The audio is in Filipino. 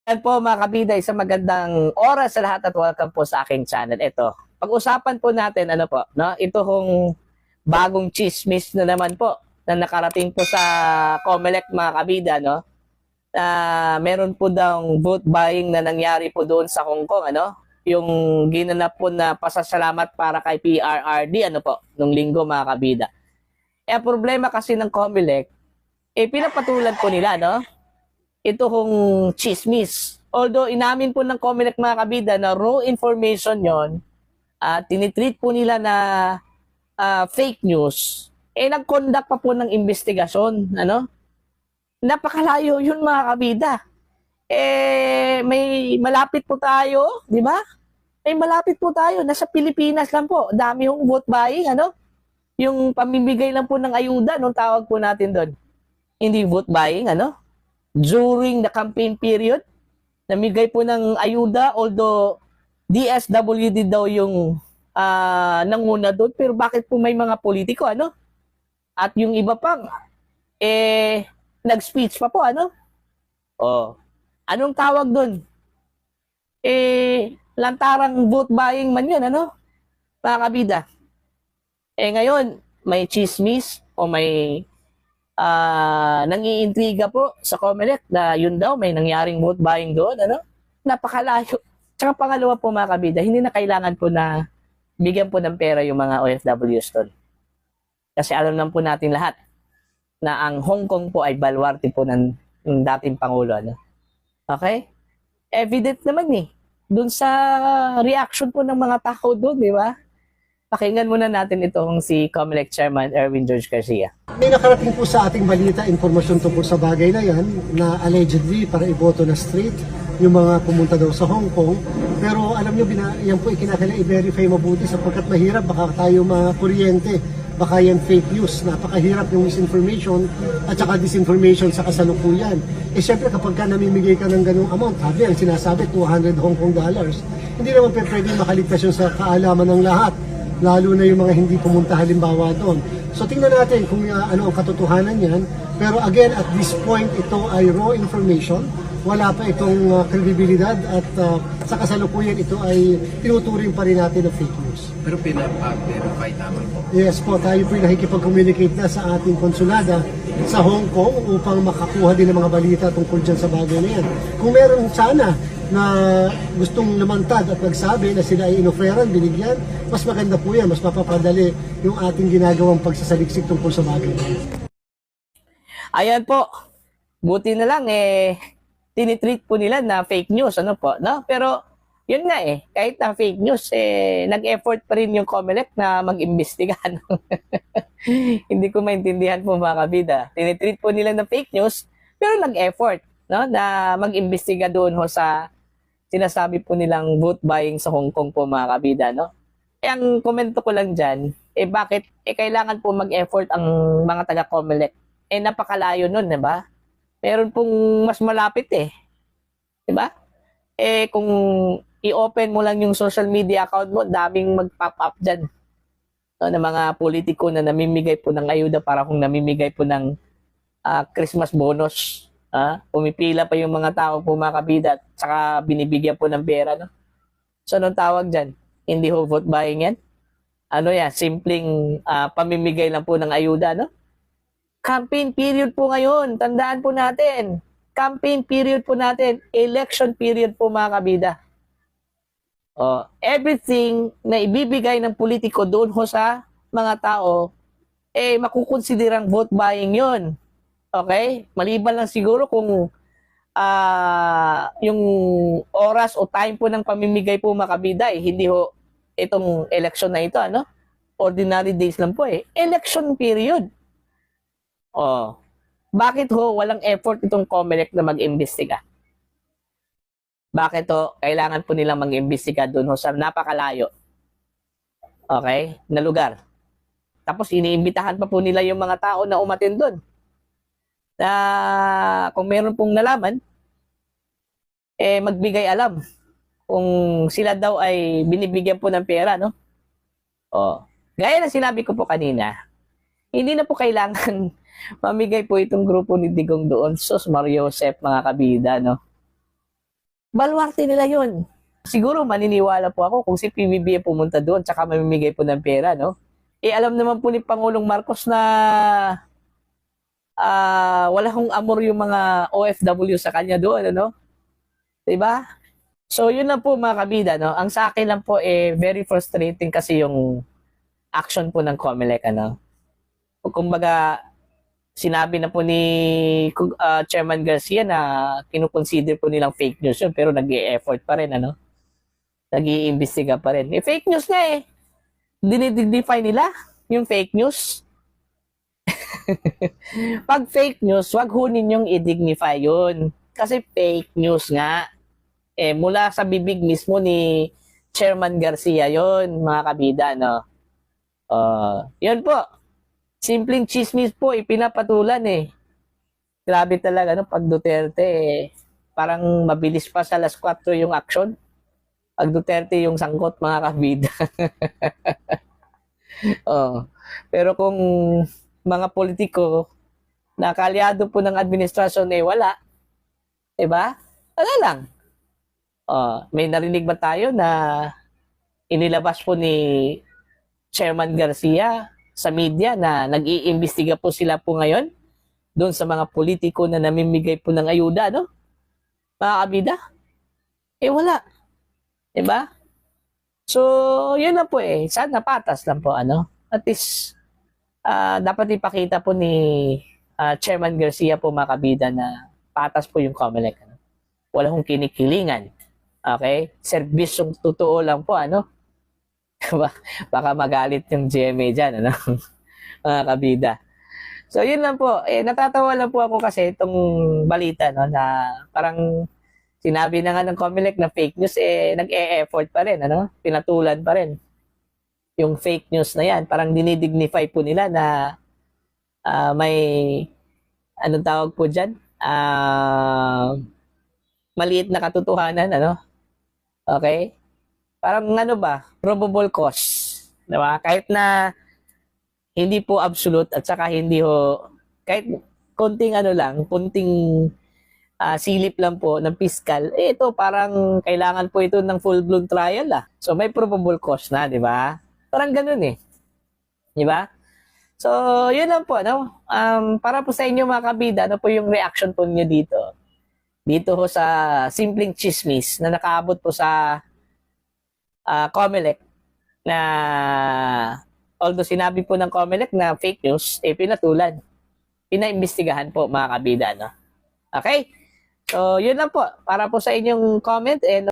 Yan po mga kabida, isang magandang oras sa lahat at welcome po sa aking channel. Ito, pag-usapan po natin ano po, no? Ito hong bagong chismis na naman po na nakarating po sa COMELEC mga kabida, no? Meron po daw vote buying na nangyari po doon sa Hong Kong, ano? Yung ginanap po na pasasalamat para kay PRRD, ano po, nung linggo mga kabida. Eh, problema kasi ng COMELEC, pinapatulan po nila, no? Ito hong chismis. Although inamin po ng COMELEC mga kabida na raw information yon at tinitreat po nila na fake news, nag-conduct pa po ng investigasyon. Ano? Napakalayo yun mga kabida. May malapit po tayo, di ba? May malapit po tayo. Nasa Pilipinas lang po. Dami yung vote buying, ano? Yung pamimigay lang po ng ayuda, nung tawag po natin doon. Hindi vote buying, ano? During the campaign period, namigay po ng ayuda, although DSWD daw yung nanguna doon, pero bakit po may mga politiko, ano? At yung iba pang, nag-speech pa po, ano? Oh, anong tawag doon? Lantarang vote buying man yun, ano? Mga kabida. Ngayon, may chismis o may nangiintriga po sa COMELEC na yun daw may nangyaring vote buying doon, ano? Napakalayo. Tsaka pangalawa po mga kabida, hindi na kailangan po na bigyan po ng pera yung mga OFWs doon. Kasi alam naman po natin lahat na ang Hong Kong po ay baluarte po ng dating Pangulo, ano? Okay? Evident naman doon sa reaction po ng mga tao doon, di ba? Pakinggan muna natin itong si COMELEC Chairman Erwin George Garcia. May nakarating po sa ating balita, informasyon tungkol sa bagay na yan, na allegedly para iboto na straight yung mga pumunta daw sa Hong Kong. Pero alam nyo, yan po ikinakailangan i-verify mabuti sapagkat mahirap, baka tayo mga kuryente, baka yan fake news, napakahirap yung misinformation at saka disinformation sa kasalukuyan. Siyempre kapag ka namimigay ka ng ganung amount, sabi ang sinasabi 200 Hong Kong dollars, hindi naman pwede makaligtas yun sa kaalaman ng lahat, lalo na yung mga hindi pumunta halimbawa doon. So tingnan natin kung ano ang katotohanan yan. Pero again, at this point, ito ay raw information. Wala pa itong kredibilidad at sa kasalukuyan ito ay tinuturing pa rin natin na fake news. Pero pinapa-verify naman po. Yes po, tayo po nakikipag-communicate na sa ating konsulada sa Hong Kong upang makakuha din ng mga balita tungkol dyan sa bagay na yan. Kung meron sana na gustong lumantad at nagsabi na sila ay inoferan, binigyan, mas maganda po yan, mas mapapadali yung ating ginagawang pagsasaliksik tungkol sa bagay na yan. Ayan po, buti na lang tinitreat po nila na fake news, ano po, no? Pero yun nga kahit na fake news, nag-effort pa rin yung COMELEC na mag-imbestiga. Hindi ko maintindihan po mga kabida. Tinitreat po nila na fake news, pero nag-effort, no, na mag-imbestiga doon sa sinasabi po nilang vote buying sa Hong Kong po mga kabida, no? Ang komento ko lang dyan, bakit kailangan po mag-effort ang mga taga-COMELEC? Napakalayo nun, di ba? Meron pong mas malapit di ba? Kung i-open mo lang yung social media account mo, daming mag-pop up dyan, no, ng mga politiko na namimigay po ng ayuda para kung namimigay po ng Christmas bonus. Pumipila pa yung mga tao po mga kabida at saka binibigyan po ng pera, no? So, anong tawag dyan? Hindi ho vote buying yan? Ano yan? Simpleng pamimigay lang po ng ayuda, no? Campaign period po ngayon. Tandaan po natin. Campaign period po natin. Election period po mga kabida. Everything na ibibigay ng politiko doon ho sa mga tao, makukonsiderang vote buying yon. Okay? Maliban lang siguro kung yung oras o time po ng pamimigay po mga kabida, hindi ho itong election na ito, ano? Ordinary days lang po Election period. Bakit ho walang effort itong COMELEC na mag-imbestiga? Bakit ho kailangan po nilang mag-imbestiga doon ho sa napakalayo? Okay? Na lugar. Tapos iniimbitahan pa po nila yung mga tao na umattend doon. Na kung meron pong nalaman, magbigay alam kung sila daw ay binibigyan po ng pera, no? Gaya na sinabi ko po kanina, hindi na po kailangan mamigay po itong grupo ni Digong doon. Sus, Mario Joseph, mga kabida, no? Baluarte nila yun. Siguro maniniwala po ako kung si PBBM pumunta doon tsaka mamimigay po ng pera, no? Eh, alam naman po ni Pangulong Marcos na wala hong amor yung mga OFW sa kanya doon, ano? Diba? So, yun lang po mga kabida, no? Ang sa akin lang po, very frustrating kasi yung action po ng COMELEC, ano? Kumbaga, sinabi na po ni Chairman Garcia na kinukonsider po nilang fake news yun, pero nag-i-effort pa rin, ano? Nag-iimbestiga pa rin. Eh, fake news nga eh. Dinidignify nila yung fake news. Pag fake news, wag ho ninyong i-dignify yun. Kasi fake news nga. Eh, mula sa bibig mismo ni Chairman Garcia yon mga kabida, no? Yun po. Simpleng chismis po, ipinapatulan eh. Grabe talaga, no? Pag Duterte, parang mabilis pa sa alas 4 yung action. Pag Duterte yung sangkot, mga kabida. Pero kung mga politiko na kalyado po ng administrasyon wala, diba? Wala lang. May narinig ba tayo na inilabas po ni Chairman Garcia sa media na nag-iimbestiga po sila po ngayon doon sa mga politiko na namimigay po ng ayuda, no? Mga kabida? Wala. Diba? So, yun na po sana patas lang po, ano? At least, dapat ipakita po ni Chairman Garcia po mga kabida na patas po yung COMELEC. Ano? Wala hong kinikilingan. Okay? Serbisyong totoo lang po, ano? Baka magalit yung GMA dyan, ano? Mga kabida. So, yun lang po. Natatawa lang po ako kasi itong balita, no? Na parang sinabi na nga ng COMELEC na fake news, nag-e-effort pa rin, ano? Pinatulan pa rin yung fake news na yan. Parang dinidignify po nila na may, anong tawag po dyan? Maliit na katotohanan, ano? Okay? Parang ano ba? Probable cause. Diba? Kahit na hindi po absolute at saka hindi ho, kahit konting ano lang, konting silip lang po ng fiscal, ito parang kailangan po ito ng full-blown trial So may probable cause na, di ba? Parang ganun Di ba? So, yun lang po, no? Para po sa inyo mga kabida, ano po yung reaction po niyo dito? Dito ho sa simpleng chismis na nakaabot po sa COMELEC na although sinabi po ng COMELEC na fake news, pinatulan. Pinaimbestigahan po mga kabida, no? Okay? So, yun lang po. Para po sa inyong comment and